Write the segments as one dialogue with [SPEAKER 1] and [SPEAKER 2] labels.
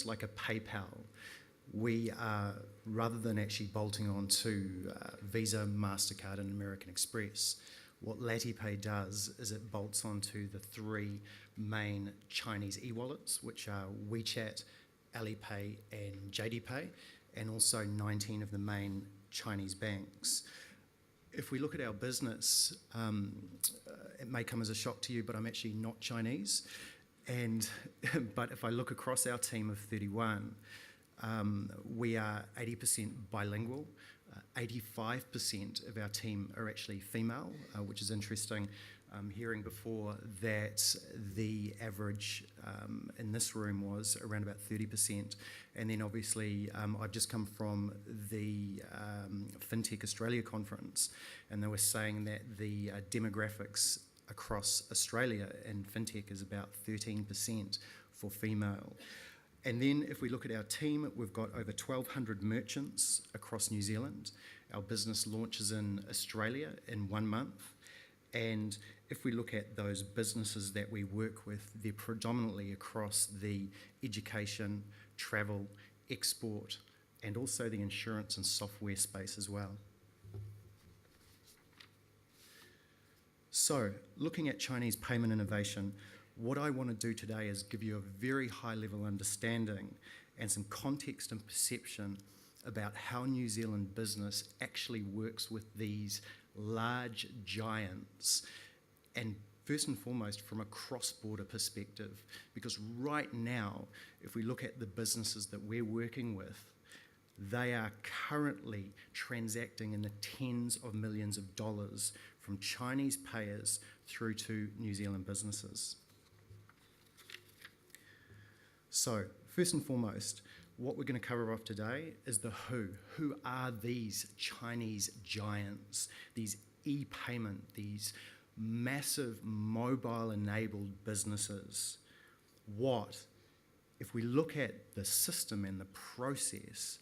[SPEAKER 1] like a PayPal. We are, rather than actually bolting on to Visa, MasterCard and American Express, what LATIPAY does is it bolts onto the three main Chinese e-wallets, which are WeChat, Alipay and JDPay, and also 19 of the main Chinese banks. If we look at our business, it may come as a shock to you, but I'm actually not Chinese. But if I look across our team of 31, we are 80% bilingual. 85% of our team are actually female, which is interesting. Hearing before that the average in this room was around about 30%. And then obviously I've just come from the FinTech Australia conference, and they were saying that the demographics across Australia in FinTech is about 13% for female. And then if we look at our team, we've got over 1,200 merchants across New Zealand. Our business launches in Australia in 1 month. And if we look at those businesses that we work with, they're predominantly across the education, travel, export, and also the insurance and software space as well. So, looking at Chinese payment innovation, what I want to do today is give you a very high-level understanding and some context and perception about how New Zealand business actually works with these large giants, and first and foremost from a cross-border perspective, because right now, if we look at the businesses that we're working with, they are currently transacting in the tens of millions of dollars from Chinese payers through to New Zealand businesses. So, first and foremost, what we're going to cover off today is the who. Who are these Chinese giants, these e-payment, these massive mobile-enabled businesses? What? If we look at the system and the process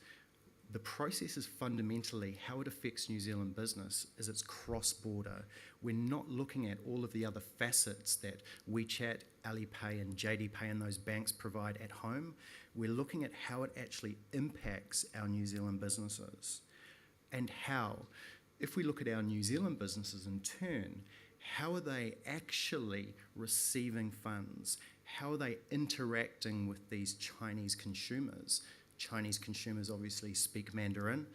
[SPEAKER 1] is fundamentally how it affects New Zealand business is it's cross-border. We're not looking at all of the other facets that WeChat, Alipay and JDPay and those banks provide at home. We're looking at how it actually impacts our New Zealand businesses. And how, if we look at our New Zealand businesses in turn, how are they actually receiving funds? How are they interacting with these Chinese consumers? Chinese consumers obviously speak Mandarin.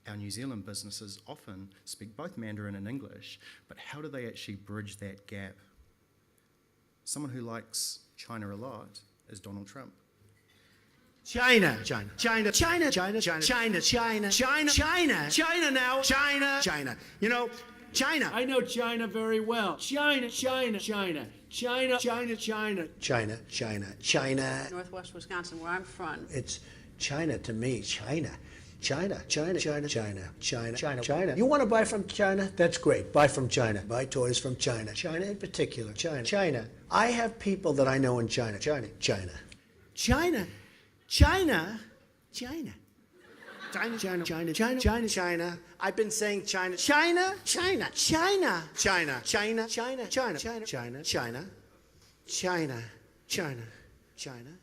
[SPEAKER 1] Our New Zealand businesses often speak both Mandarin and English, but how do they actually bridge that gap? Someone who likes China a lot is Donald Trump.
[SPEAKER 2] China, China, China, China, China, China, China, China, China, China, China now, China, China. You know, China.
[SPEAKER 3] I know China very well. China, China, China, China, China, China.
[SPEAKER 2] China, China, China.
[SPEAKER 4] Northwest Wisconsin, where I'm from.
[SPEAKER 2] It's China to me, China. China, China, China, China, China, China, China. You want to buy from China? That's great. Buy from China. Buy toys from China. China in particular. China. China. I have people that I know in China. China. China. China. China. China. China, China, China, China, China, China. I've been saying China, China, China, China, China, China, China, China, China, China, China, China, China, China,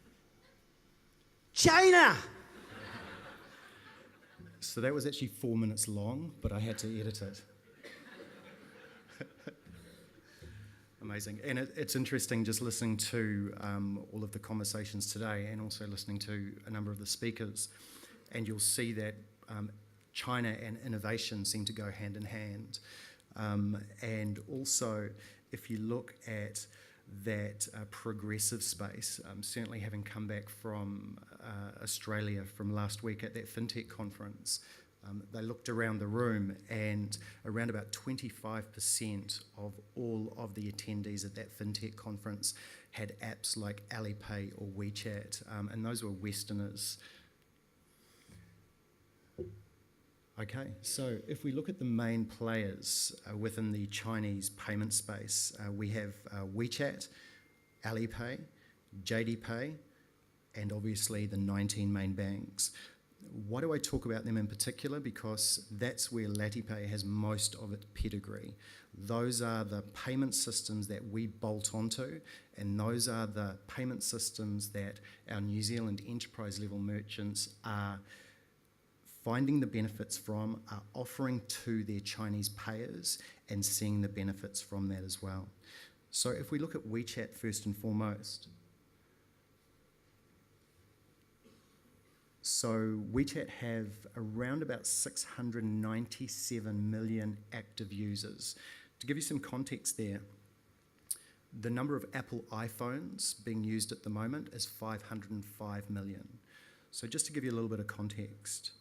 [SPEAKER 2] China.
[SPEAKER 1] So that was actually 4 minutes long, but I had to edit it. Amazing. And it's interesting just listening to all of the conversations today and also listening to a number of the speakers. And you'll see that China and innovation seem to go hand in hand. And also, if you look at that progressive space, certainly having come back from Australia from last week at that FinTech conference, they looked around the room and around about 25% of all of the attendees at that FinTech conference had apps like Alipay or WeChat, and those were Westerners. Okay, so if we look at the main players within the Chinese payment space, we have WeChat, Alipay, JDPay, and obviously the 19 main banks. Why do I talk about them in particular? Because that's where LATIPAY has most of its pedigree. Those are the payment systems that we bolt onto, and those are the payment systems that our New Zealand enterprise level merchants are finding the benefits from, are offering to their Chinese payers, and seeing the benefits from that as well. So if we look at WeChat first and foremost, so WeChat have around about 697 million active users. To give you some context there, the number of Apple iPhones being used at the moment is 505 million. So just to give you a little bit of context,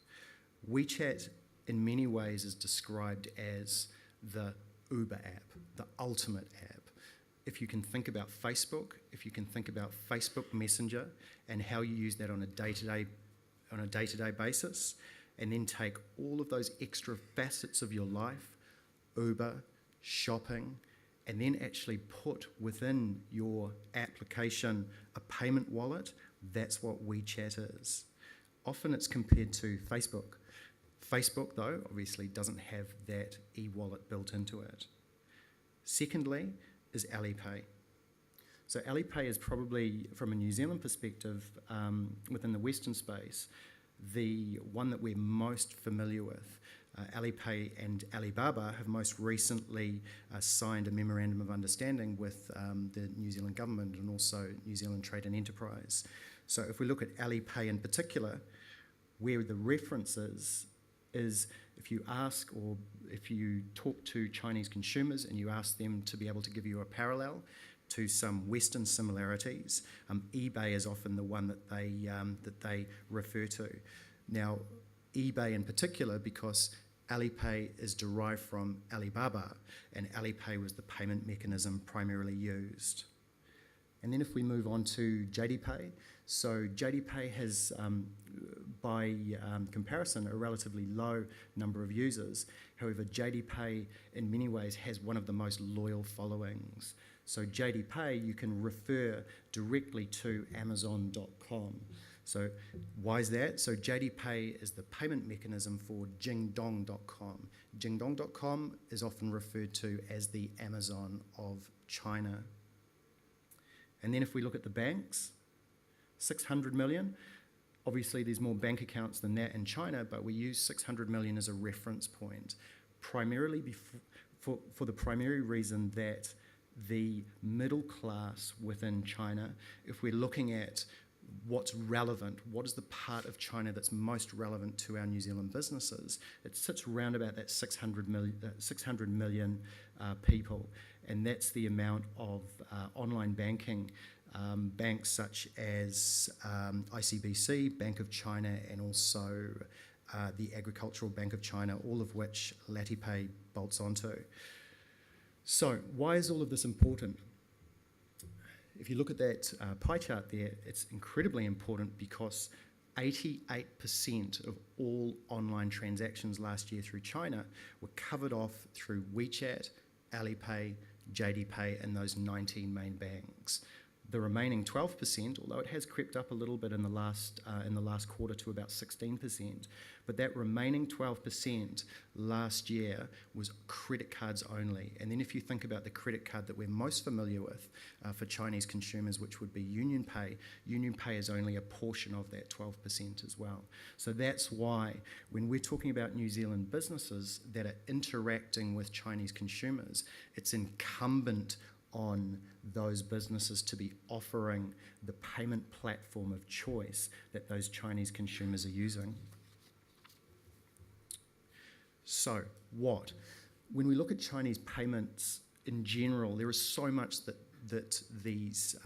[SPEAKER 1] WeChat in many ways is described as the Uber app, the ultimate app. If you can think about Facebook, if you can think about Facebook Messenger and how you use that on a day-to-day basis, and then take all of those extra facets of your life, Uber, shopping, and then actually put within your application a payment wallet, that's what WeChat is. Often it's compared to Facebook. Facebook, though, obviously doesn't have that e-wallet built into it. Secondly is Alipay. So Alipay is probably, from a New Zealand perspective, within the Western space, the one that we're most familiar with. Alipay and Alibaba have most recently signed a memorandum of understanding with the New Zealand government and also New Zealand Trade and Enterprise. So if we look at Alipay in particular, where the reference is if you ask or if you talk to Chinese consumers and you ask them to be able to give you a parallel to some Western similarities, eBay is often the one that they refer to. Now, eBay in particular, because Alipay is derived from Alibaba, and Alipay was the payment mechanism primarily used. And then if we move on to JDPay, so JDPay has, by comparison, a relatively low number of users. However, JDPay in many ways has one of the most loyal followings. So JDPay, you can refer directly to Amazon.com. So why is that? So JDPay is the payment mechanism for Jingdong.com. Jingdong.com is often referred to as the Amazon of China. And then if we look at the banks, 600 million. Obviously, there's more bank accounts than that in China, but we use 600 million as a reference point, primarily for the primary reason that the middle class within China, if we're looking at what's relevant, what is the part of China that's most relevant to our New Zealand businesses, it sits around about that 600 million people, and that's the amount of online banking banks such as ICBC, Bank of China, and also the Agricultural Bank of China, all of which LATIPAY bolts onto. So why is all of this important? If you look at that pie chart there, it's incredibly important because 88% of all online transactions last year through China were covered off through WeChat, Alipay, JDPay, and those 19 main banks. The remaining 12%, although it has crept up a little bit in the last quarter to about 16%, but that remaining 12% last year was credit cards only. And then if you think about the credit card that we're most familiar with for Chinese consumers, which would be UnionPay, UnionPay is only a portion of that 12% as well. So that's why when we're talking about New Zealand businesses that are interacting with Chinese consumers, it's incumbent on those businesses to be offering the payment platform of choice that those Chinese consumers are using. So what? When we look at Chinese payments in general, there is so much that these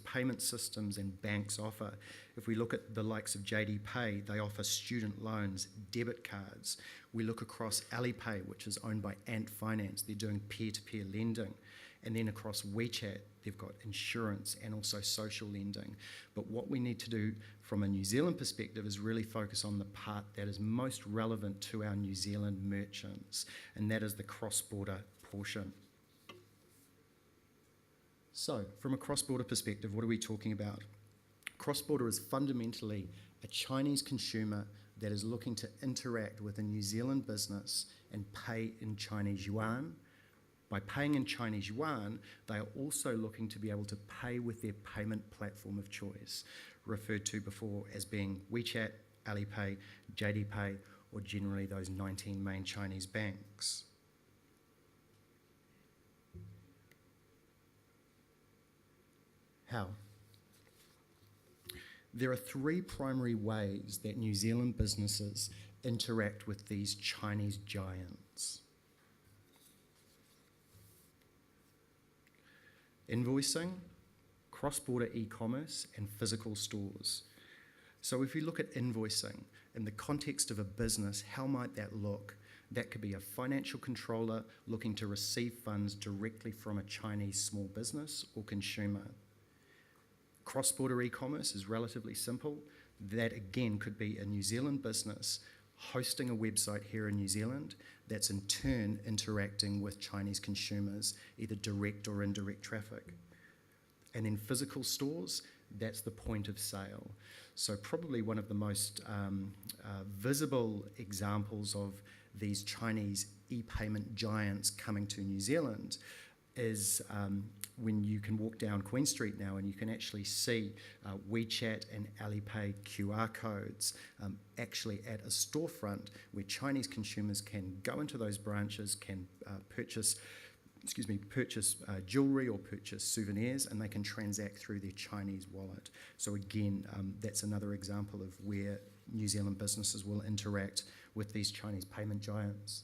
[SPEAKER 1] payment systems and banks offer. If we look at the likes of JDPay, they offer student loans, debit cards. We look across Alipay, which is owned by Ant Finance. They're doing peer-to-peer lending. And then across WeChat, they've got insurance and also social lending. But what we need to do from a New Zealand perspective is really focus on the part that is most relevant to our New Zealand merchants, and that is the cross-border portion. So from a cross-border perspective, what are we talking about? Cross-border is fundamentally a Chinese consumer that is looking to interact with a New Zealand business and pay in Chinese yuan. By paying in Chinese yuan, they are also looking to be able to pay with their payment platform of choice, referred to before as being WeChat, Alipay, JDPay, or generally those 19 main Chinese banks. How? There are three primary ways that New Zealand businesses interact with these Chinese giants. Invoicing, cross-border e-commerce, and physical stores. So if you look at invoicing, in the context of a business, how might that look? That could be a financial controller looking to receive funds directly from a Chinese small business or consumer. Cross-border e-commerce is relatively simple. That again could be a New Zealand business hosting a website here in New Zealand that's in turn interacting with Chinese consumers, either direct or indirect traffic. And then physical stores, that's the point of sale. So probably one of the most visible examples of these Chinese e-payment giants coming to New Zealand is when you can walk down Queen Street now and you can actually see WeChat and Alipay QR codes actually at a storefront where Chinese consumers can go into those branches, can purchase jewellery or purchase souvenirs, and they can transact through their Chinese wallet. So again, that's another example of where New Zealand businesses will interact with these Chinese payment giants.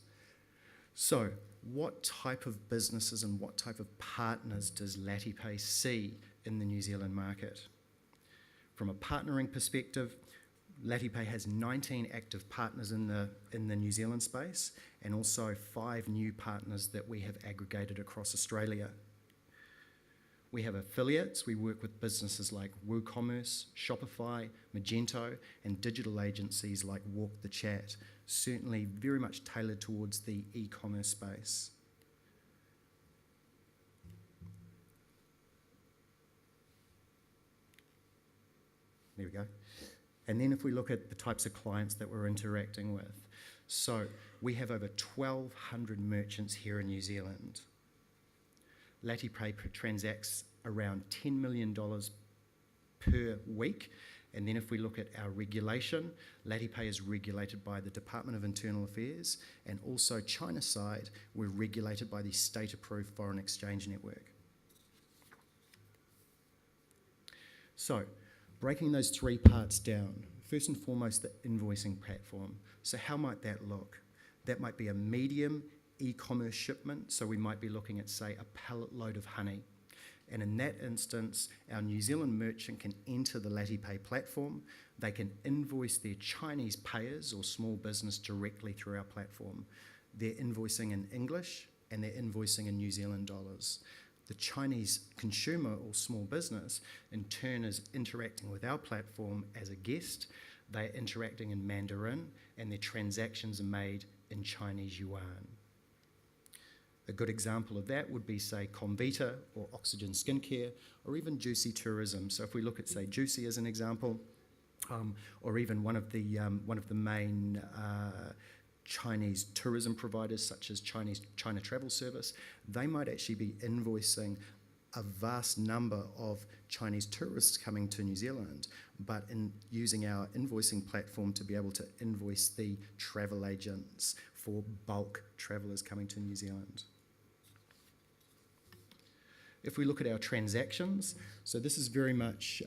[SPEAKER 1] So what type of businesses and what type of partners does LATIPAY see in the New Zealand market? From a partnering perspective, LATIPAY has 19 active partners in the New Zealand space, and also 5 new partners that we have aggregated across Australia. We have affiliates. We work with businesses like WeCommerce, Shopify, Magento, and digital agencies like Walk the Chat, certainly very much tailored towards the e-commerce space. There we go. And then if we look at the types of clients that we're interacting with, so we have over 1,200 merchants here in New Zealand. LATIPAY transacts around $10 million per week. And then if we look at our regulation, LATIPAY is regulated by the Department of Internal Affairs, and also China side, we're regulated by the state-approved foreign exchange network. So, breaking those three parts down, first and foremost, the invoicing platform. So how might that look? That might be a medium e-commerce shipment, so we might be looking at, say, a pallet load of honey. And in that instance, our New Zealand merchant can enter the LATIPAY platform. They can invoice their Chinese payers or small business directly through our platform. They're invoicing in English and they're invoicing in New Zealand dollars. The Chinese consumer or small business, in turn, is interacting with our platform as a guest. They're interacting in Mandarin, and their transactions are made in Chinese yuan. A good example of that would be, say, Comvita or Oxygen Skincare, or even Juicy Tourism. So if we look at, say, Juicy as an example, or even one of the main Chinese tourism providers, such as China Travel Service, they might actually be invoicing a vast number of Chinese tourists coming to New Zealand, but in using our invoicing platform to be able to invoice the travel agents for bulk travellers coming to New Zealand. If we look at our transactions, so this is very much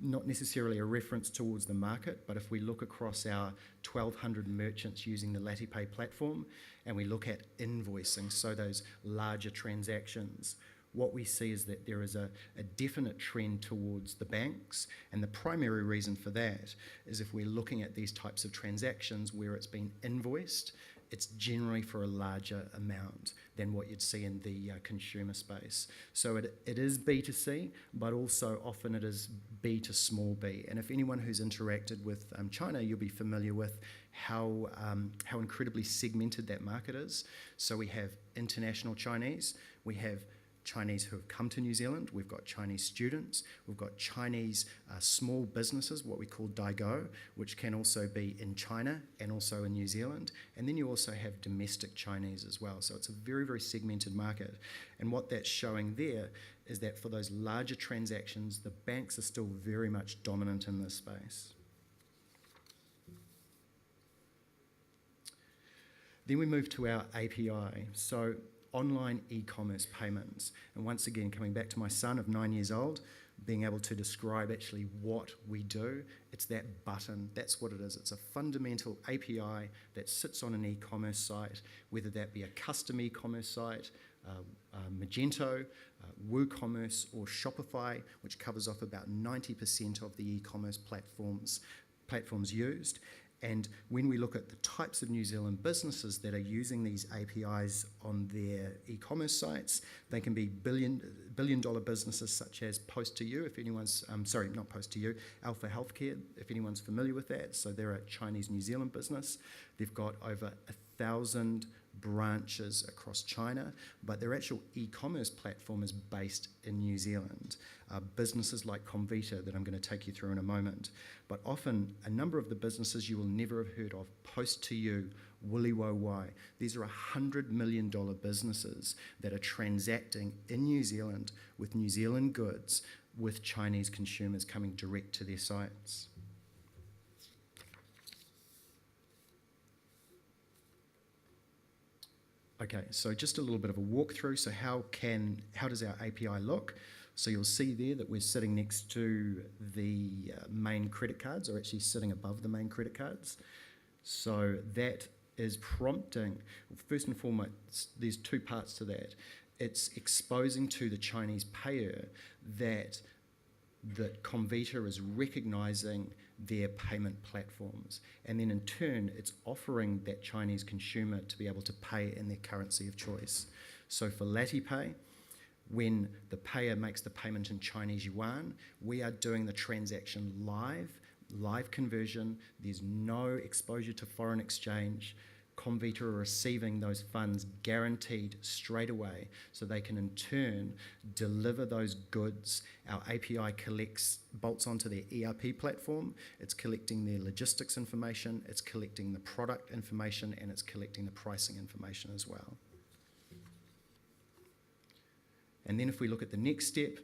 [SPEAKER 1] not necessarily a reference towards the market, but if we look across our 1,200 merchants using the LATIPAY platform and we look at invoicing, so those larger transactions, what we see is that there is a definite trend towards the banks, and the primary reason for that is if we're looking at these types of transactions where it's been invoiced, it's generally for a larger amount than what you'd see in the consumer space. So it is B2C, but also often it is B to small b. And if anyone who's interacted with China, you'll be familiar with how incredibly segmented that market is. So we have international Chinese, we have Chinese who have come to New Zealand, we've got Chinese students, we've got Chinese small businesses, what we call Daigo, which can also be in China and also in New Zealand. And then you also have domestic Chinese as well. So it's a very, very segmented market. And what that's showing there is that for those larger transactions, the banks are still very much dominant in this space. Then we move to our API, so online e-commerce payments. And once again, coming back to my son of 9 years old, being able to describe actually what we do, it's that button, that's what it is. It's a fundamental API that sits on an e-commerce site, whether that be a custom e-commerce site, Magento, WooCommerce or Shopify, which covers off about 90% of the e-commerce platforms used. And when we look at the types of New Zealand businesses that are using these APIs on their e-commerce sites, they can be billion-dollar businesses such as Post to You, if anyone's, not Post to You, Alpha Healthcare, if anyone's familiar with that. So they're a Chinese New Zealand business. They've got over 1,000 branches across China, but their actual e-commerce platform is based in New Zealand. Businesses like Comvita that I'm going to take you through in a moment. But often, a number of the businesses you will never have heard of, Post to You, Woolly Wo Wai, these are $100 million businesses that are transacting in New Zealand with New Zealand goods with Chinese consumers coming direct to their sites. Okay, so just a little bit of a walkthrough. So how does our API look? So you'll see there that we're sitting next to the main credit cards, or actually sitting above the main credit cards. So that is prompting, first and foremost, there's two parts to that. It's exposing to the Chinese payer that Comvita is recognising their payment platforms. And then in turn, it's offering that Chinese consumer to be able to pay in their currency of choice. So for LATIPAY, when the payer makes the payment in Chinese yuan, we are doing the transaction live conversion. There's no exposure to foreign exchange. Comvita are receiving those funds guaranteed straight away, so they can in turn deliver those goods. Our API bolts onto their ERP platform. It's collecting their logistics information, it's collecting the product information, and it's collecting the pricing information as well. And then if we look at the next step,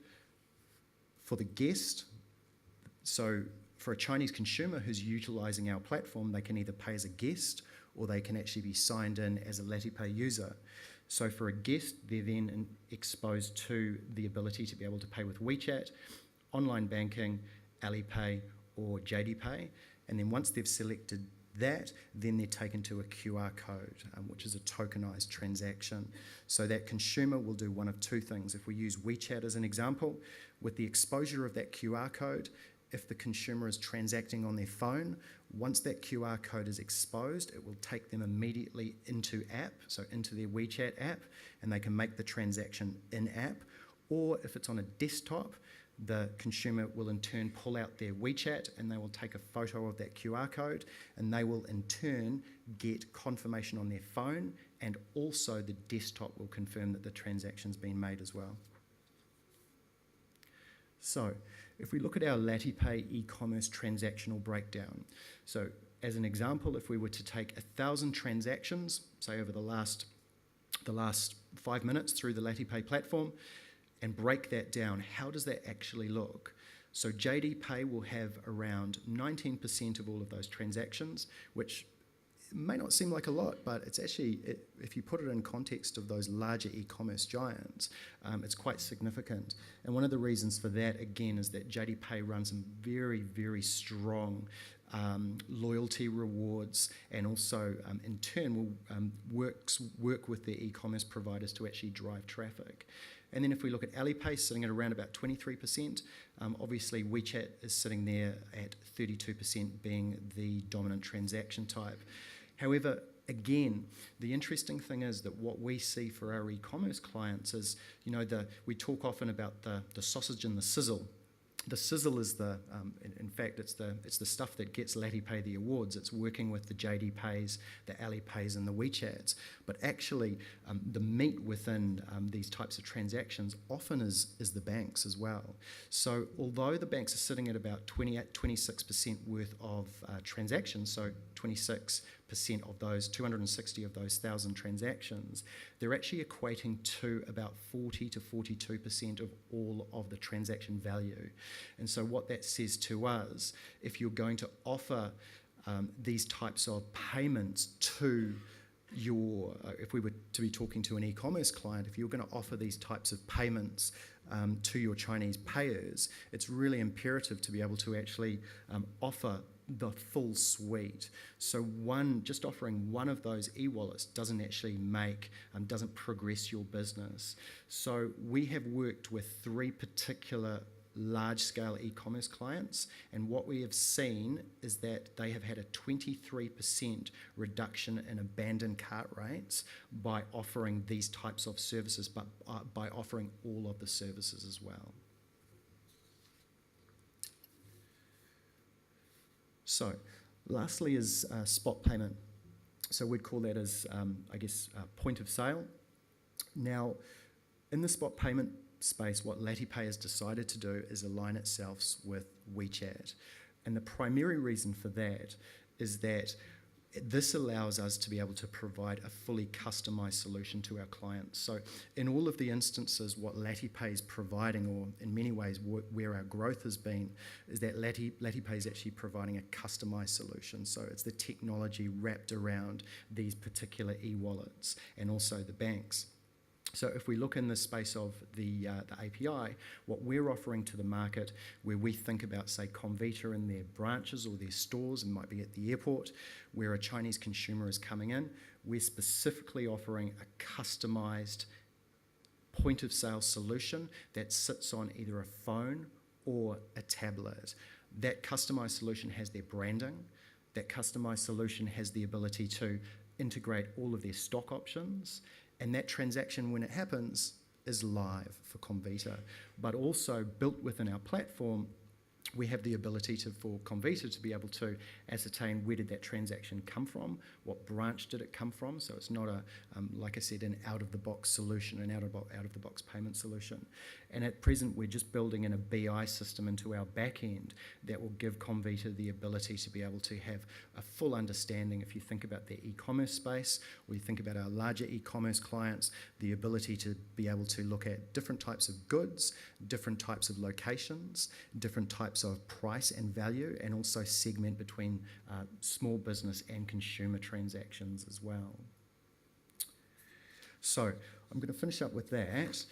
[SPEAKER 1] for the guest, so for a Chinese consumer who's utilising our platform, they can either pay as a guest or they can actually be signed in as a LATIPAY user. So for a guest, they're then exposed to the ability to be able to pay with WeChat, online banking, Alipay or JDPay. And then once they've selected that, then they're taken to a QR code, which is a tokenized transaction. So that consumer will do one of two things. If we use WeChat as an example, with the exposure of that QR code, if the consumer is transacting on their phone, once that QR code is exposed, it will take them immediately into app, so into their WeChat app, and they can make the transaction in-app. Or if it's on a desktop, the consumer will in turn pull out their WeChat and they will take a photo of that QR code, and they will in turn get confirmation on their phone, and also the desktop will confirm that the transaction's been made as well. So if we look at our LATIPAY e-commerce transactional breakdown, so as an example, if we were to take 1,000 transactions, say over the last 5 minutes through the LATIPAY platform, and break that down, how does that actually look? So JDPay will have around 19% of all of those transactions, which may not seem like a lot, but it's actually, if you put it in context of those larger e-commerce giants, it's quite significant. And one of the reasons for that, again, is that JDPay runs some very, very strong loyalty rewards, and also in turn will work with their e-commerce providers to actually drive traffic. And then if we look at Alipay, sitting at around about 23%, obviously WeChat is sitting there at 32%, being the dominant transaction type. However, again, the interesting thing is that what we see for our e-commerce clients is, we talk often about the sausage and the sizzle. The sizzle is in fact, it's the stuff that gets LATIPAY the awards. It's working with the JDPays, the Alipays, and the WeChats. But actually, the meat within these types of transactions often is the banks as well. So although the banks are sitting at about 26% worth of transactions, so 26% of those 260 of those 1,000 transactions, they're actually equating to about 40 to 42% of all of the transaction value. And so what that says to us, if you're going to offer these types of payments to your, if we were to be talking to an e-commerce client, if you're going to offer these types of payments to your Chinese payers, it's really imperative to be able to actually offer the full suite. So just offering one of those e-wallets doesn't actually doesn't progress your business. So we have worked with 3 particular large-scale e-commerce clients, and what we have seen is that they have had a 23% reduction in abandoned cart rates by offering these types of services, but by offering all of the services as well. So, lastly is spot payment. So we'd call that as, point of sale. Now, in the spot payment space, what LATIPAY has decided to do is align itself with WeChat. And the primary reason for that is that this allows us to be able to provide a fully customized solution to our clients. So in all of the instances, what LATIPAY is providing, or in many ways where our growth has been, is that LATIPAY is actually providing a customized solution. So it's the technology wrapped around these particular e-wallets and also the banks. So if we look in the space of the API, what we're offering to the market, where we think about, say, Comvita in their branches or their stores, and might be at the airport, where a Chinese consumer is coming in, we're specifically offering a customized point of sale solution that sits on either a phone or a tablet. That customized solution has their branding. That customized solution has the ability to integrate all of their stock options. And that transaction, when it happens, is live for Comvita. But also built within our platform, we have the ability for Comvita to be able to ascertain where did that transaction come from, what branch did it come from. So it's not like I said, an out-of-the-box solution, an out-of-the-box payment solution. And at present, we're just building in a BI system into our back end that will give Comvita the ability to be able to have a full understanding, if you think about their e-commerce space, or you think about our larger e-commerce clients, the ability to be able to look at different types of goods, different types of locations, different types of price and value, and also segment between small business and consumer transactions as well. So I'm going to finish up with that.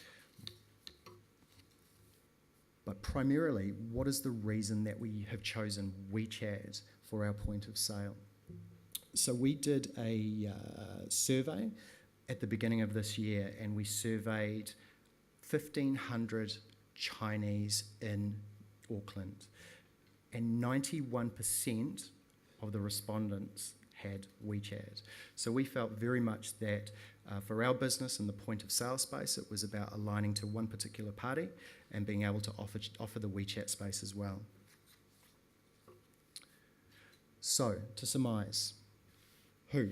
[SPEAKER 1] But primarily, what is the reason that we have chosen WeChat for our point of sale? So we did a survey at the beginning of this year, and we surveyed 1,500 Chinese in Auckland, and 91% of the respondents had WeChat. So we felt very much that for our business in the point of sale space, it was about aligning to one particular party and being able to offer the WeChat space as well. So, to surmise, who?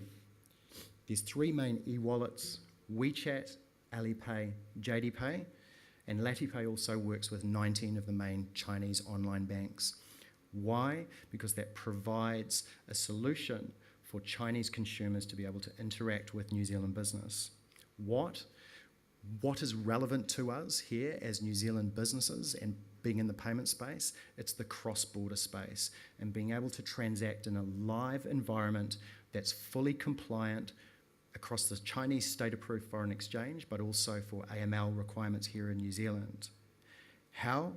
[SPEAKER 1] There's 3 main e-wallets: WeChat, Alipay, JDPay, and LATIPAY also works with 19 of the main Chinese online banks. Why? Because that provides a solution for Chinese consumers to be able to interact with New Zealand business. What is relevant to us here as New Zealand businesses and being in the payment space? It's the cross-border space and being able to transact in a live environment that's fully compliant across the Chinese state-approved foreign exchange, but also for AML requirements here in New Zealand. How?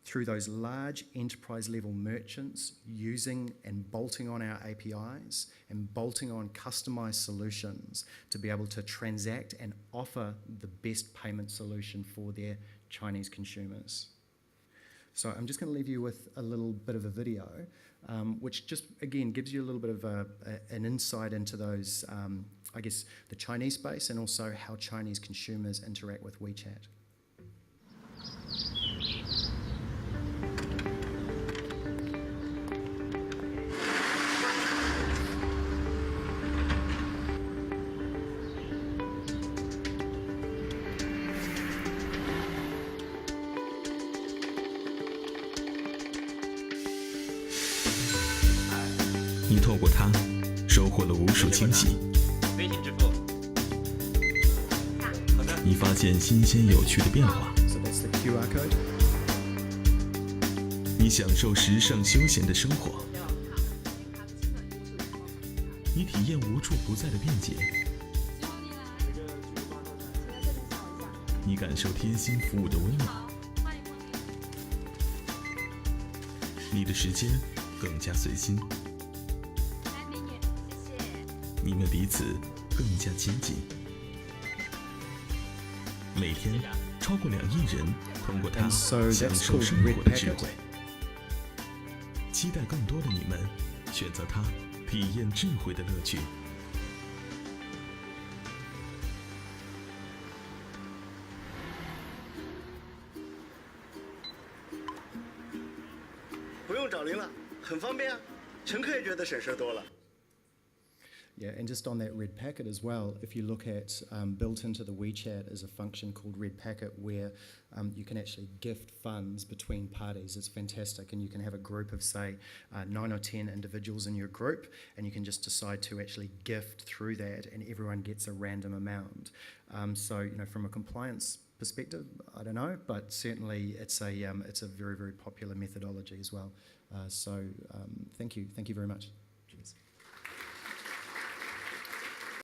[SPEAKER 1] Through those large enterprise-level merchants using and bolting on our APIs and bolting on customized solutions to be able to transact and offer the best payment solution for their Chinese consumers. So I'm just going to leave you with a little bit of a video, which just, again, gives you a little bit of an insight into those, the Chinese space, and also how Chinese consumers interact with WeChat.
[SPEAKER 5] 你透过它收获了无数惊喜。
[SPEAKER 6] 微信支付。好的。
[SPEAKER 5] 你发现新鲜有趣的变化。
[SPEAKER 1] So that's the QR code.
[SPEAKER 5] 你享受时尚休闲的生活。你体验无处不在的便捷。你感受贴心服务的温暖。你的时间更加随心。你们彼此更加亲近。每天超过2亿人通过它
[SPEAKER 1] And so
[SPEAKER 5] 享
[SPEAKER 1] that's
[SPEAKER 5] 受
[SPEAKER 1] called
[SPEAKER 5] 生活
[SPEAKER 1] Red
[SPEAKER 5] 的智
[SPEAKER 1] Packet.
[SPEAKER 5] 慧。期待更多的你们选择它，体验智慧的乐趣。
[SPEAKER 7] 不用找零了，很方便啊，乘客也觉得省事多了。
[SPEAKER 1] Yeah, and just on that red packet as well, if you look at built into the WeChat is a function called red packet where you can actually gift funds between parties. It's fantastic, and you can have a group of say 9 or 10 individuals in your group, and you can just decide to actually gift through that, and everyone gets a random amount. So you know, from a compliance perspective, I don't know, but certainly it's a very, very popular methodology as well. So thank you very much.